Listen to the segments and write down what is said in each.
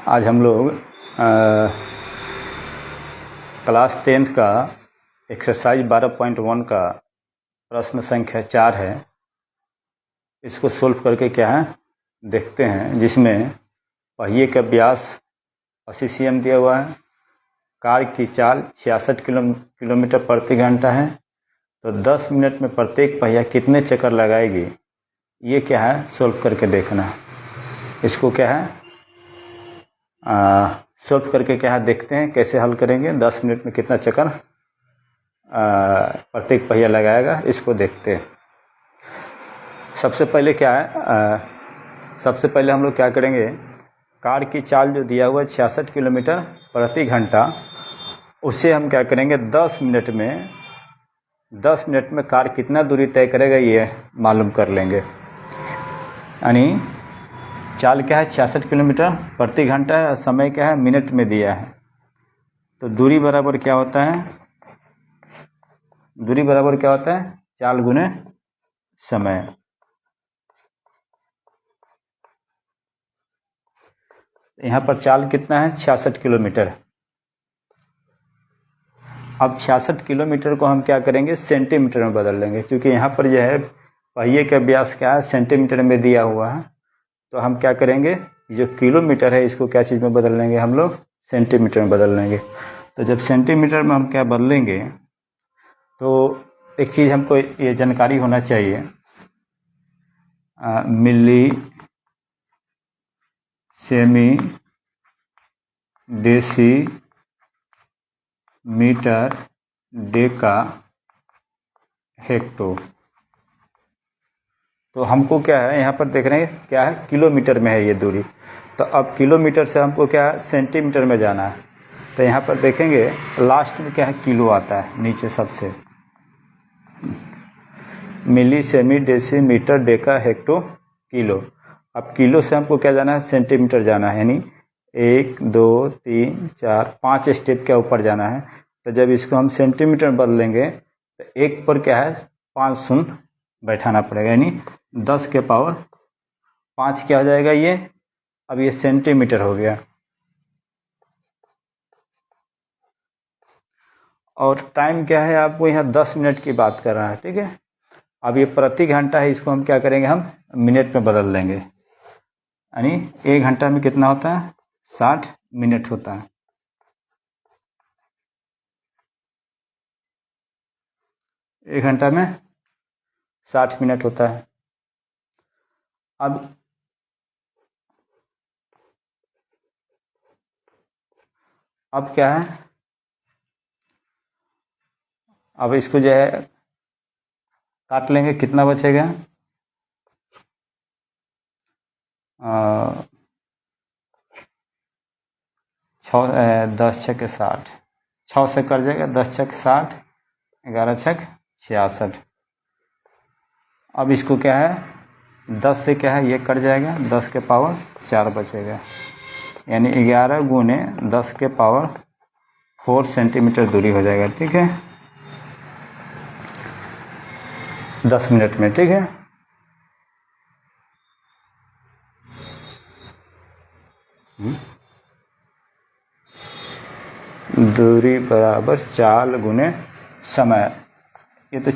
आज हम लोग क्लास 10th का एक्सरसाइज 12.1 का प्रश्न संख्या 4 है। इसको सोल्व करके क्या है देखते हैं, जिसमें पहिए का व्यास 80 cm दिया हुआ है, कार की चाल 66 किलोमीटर प्रति घंटा है, तो 10 मिनट में प्रत्येक पहिया कितने चक्कर लगाएगी, ये क्या है सोल्व करके देखना है। इसको क्या है सोल्व करके क्या है देखते हैं कैसे हल करेंगे। 10 मिनट में कितना चक्कर प्रत्येक पहिया लगाएगा, इसको देखते हैं। सबसे पहले क्या है सबसे पहले हम लोग क्या करेंगे, कार की चाल जो दिया हुआ है 66 किलोमीटर प्रति घंटा, उसे हम क्या करेंगे 10 मिनट में कार कितना दूरी तय करेगा ये मालूम कर लेंगे। यानी चाल क्या है 66 किलोमीटर प्रति घंटा है, समय क्या है मिनट में दिया है, तो दूरी बराबर क्या होता है, चाल गुने समय। यहाँ पर चाल कितना है 66 किलोमीटर। अब 66 किलोमीटर को हम क्या करेंगे सेंटीमीटर में बदल लेंगे, क्योंकि यहाँ पर जो है पहिए का व्यास क्या है सेंटीमीटर में दिया हुआ है, तो हम क्या करेंगे जो किलोमीटर है इसको क्या चीज़ में बदल लेंगे, हम लोग सेंटीमीटर में बदल लेंगे। तो जब सेंटीमीटर में हम क्या बदलेंगे, तो एक चीज़ हमको ये जानकारी होना चाहिए, milli, centi, deci, metre, deca, hecto. तो हमको क्या है यहाँ पर देख रहे हैं क्या है किलोमीटर में है ये दूरी, तो अब किलोमीटर से हमको क्या है सेंटीमीटर में जाना है। तो यहाँ पर देखेंगे लास्ट में क्या है किलो आता है नीचे सबसे, milli, centi, deci, metre, deca, hecto, kilo. अब किलो से हमको क्या जाना है सेंटीमीटर जाना है, यानी 1 2 3 4 5 स्टेप के ऊपर जाना है। तो जब इसको हम सेंटीमीटर में बदलेंगे तो एक पर क्या है 5 शून्य बैठाना पड़ेगा, यानी 10 के पावर 5 क्या हो जाएगा ये, अब ये सेंटीमीटर हो गया। और टाइम क्या है आपको यहाँ 10 मिनट की बात कर रहा है, ठीक है। अब ये प्रति घंटा है, इसको हम क्या करेंगे हम मिनट में बदल देंगे, यानी 1 घंटा में कितना होता है 60 मिनट होता है। एक घंटा में 60 मिनट होता है। अब क्या है, अब इसको जो है काट लेंगे, कितना बचेगा 10 छक 60, 6 से कट जाएगा, 10 छक 60, 11 छक 66। अब इसको क्या है 10 से क्या है ये कट जाएगा, 10 के पावर 4 बचेगा, यानी 11 गुने 10 के पावर 4 सेंटीमीटर दूरी हो जाएगा, ठीक है 10 मिनट में, ठीक है। दूरी बराबर चाल गुने समय, ये तो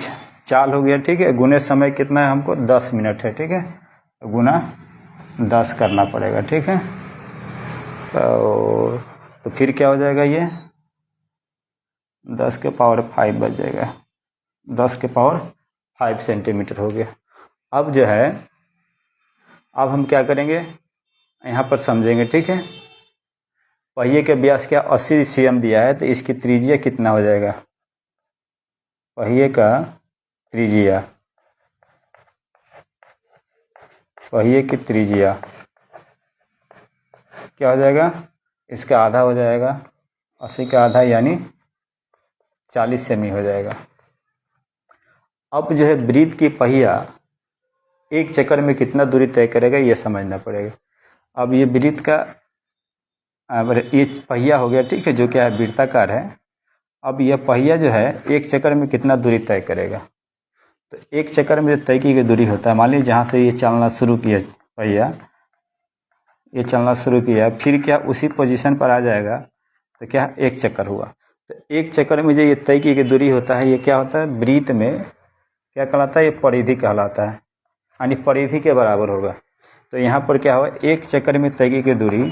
चाल हो गया, ठीक है। गुने समय कितना है हमको 10 मिनट है, ठीक है, गुना 10 करना पड़ेगा, ठीक है। तो फिर क्या हो जाएगा ये 10 के पावर 5 बच जाएगा, 10 के पावर 5 सेंटीमीटर हो गया। अब जो है अब हम क्या करेंगे यहाँ पर समझेंगे, ठीक है। पहिए के व्यास क्या 80 cm दिया है, तो इसकी त्रिज्या कितना हो जाएगा, पहिए का त्रिज्या, पहिए की त्रिज्या क्या हो जाएगा, इसका आधा हो जाएगा, 80 का आधा यानी 40 सेमी हो जाएगा। अब जो है वृत्त की पहिया एक चक्कर में कितना दूरी तय करेगा ये समझना पड़ेगा। अब ये वृत्त का ये पहिया हो गया, ठीक है, जो क्या है वृत्ताकार है। अब यह पहिया जो है एक चक्कर में कितना दूरी तय करेगा, तो एक चक्कर में तय की गई दूरी होता है, मान लीजिए जहाँ से ये चलना शुरू किया पहिया, ये चलना शुरू किया, फिर क्या उसी पोजीशन पर आ जाएगा तो क्या एक चक्कर हुआ। तो एक चक्कर में जो ये तय की दूरी होता है, ये क्या होता है वृत्त में क्या कहलाता है, ये परिधि कहलाता है, यानी परिधि के बराबर होगा। तो यहाँ पर क्या होगा, एक चक्कर में तय की दूरी,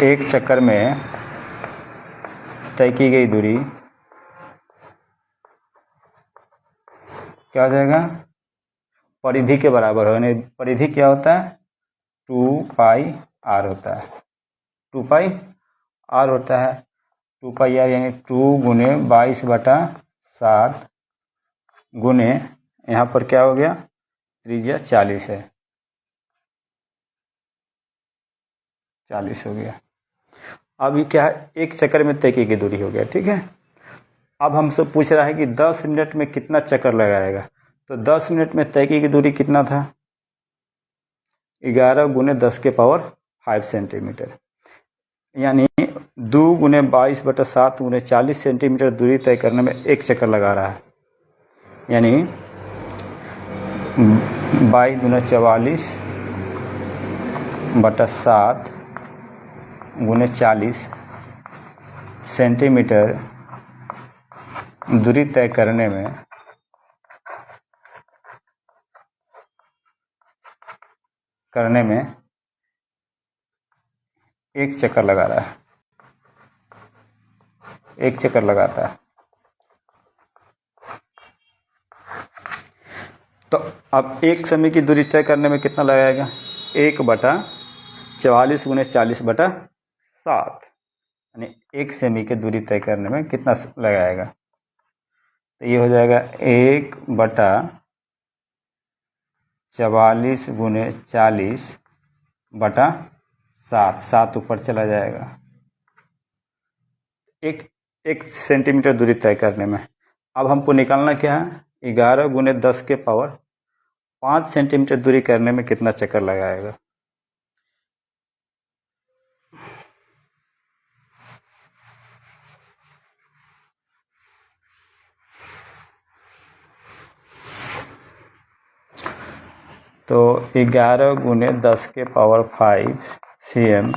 एक चक्कर में तय की गई दूरी क्या हो जाएगा, परिधि के बराबर हो। यानी परिधि क्या होता है 2πr होता है, 2πr होता है। 2πr यानी 2 गुने 22/7 गुने यहाँ पर क्या हो गया, त्रिज्या 40 है, 40 हो गया। अब ये क्या है, एक चक्कर में तय की दूरी हो गया, ठीक है। अब हमसे पूछ रहा है कि 10 मिनट में कितना चक्कर लगाएगा। तो 10 मिनट में तय की दूरी कितना था, 11 गुने 10⁵ सेंटीमीटर, यानी 2 गुने 22/7 गुने 40 सेंटीमीटर दूरी तय करने में एक चक्कर लगा रहा है। यानी 22 गुना 44/7 गुने 40 सेंटीमीटर दूरी तय करने में एक चक्कर लगा रहा है, एक चक्कर लगाता है। तो अब एक समय की दूरी तय करने में कितना लगाएगा, 1/44 गुने 40/7, यानी एक सेमी की दूरी तय करने में कितना लगाएगा। तो ये हो जाएगा 1/44 गुने 40/7, 7 ऊपर चला जाएगा, एक सेंटीमीटर दूरी तय करने में। अब हमको निकालना क्या है, 11 गुने 10⁵ सेंटीमीटर दूरी करने में कितना चक्कर लगाएगा। तो 11 गुने 10⁵ cm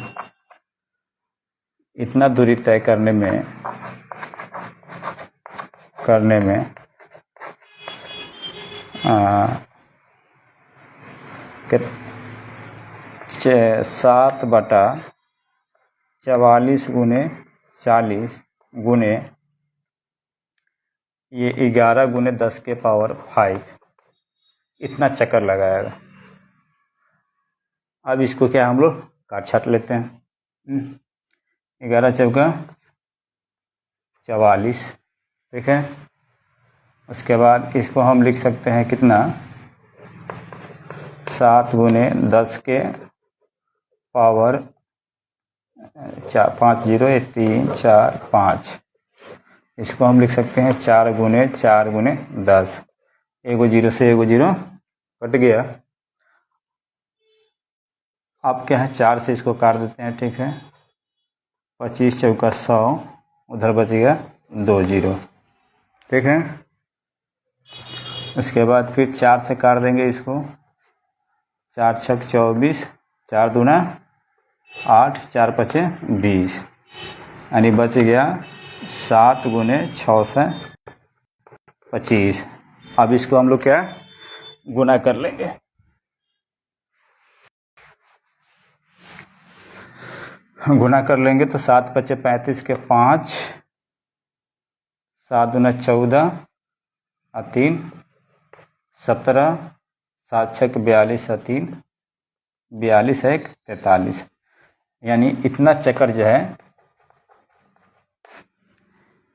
इतना दूरी तय करने में 7/44 गुने 40 गुने ये 11 गुने 10⁵ इतना चक्कर लगाएगा। अब इसको क्या हम लोग काट छाट लेते हैं। 11 चौका 44, ठीक है। उसके बाद इसको हम लिख सकते हैं कितना, 7 गुने 10⁵ 5 0 1 3 4 5, इसको हम लिख सकते हैं 4 गुने 10, एगो 0 से एगो 0 कट गया। अब क्या है, 4 से इसको काट देते हैं, ठीक है। 25 चौका 100, उधर बच गया 2 0, ठीक है। उसके बाद फिर 4 से काट देंगे इसको, 4 छक 24, 4 दूना 8, 4 पचे 20, यानी बच गया 7 गुने 6 से 25। अब इसको हम लोग क्या गुना कर लेंगे, गुना कर लेंगे तो 7 पचे 35 के 5, 7 दूना 14 और 3 17, 7 छक 42 और 3 42 है 43, यानी इतना चक्कर जो है,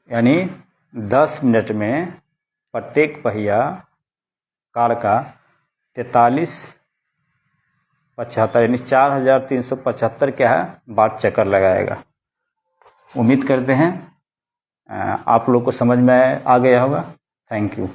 यानी 10 मिनट में प्रत्येक पहिया कार का 43/75 यानी 4375 क्या है बार चक्कर लगाएगा। उम्मीद करते हैं आप लोग को समझ में आ गया होगा। Thank you.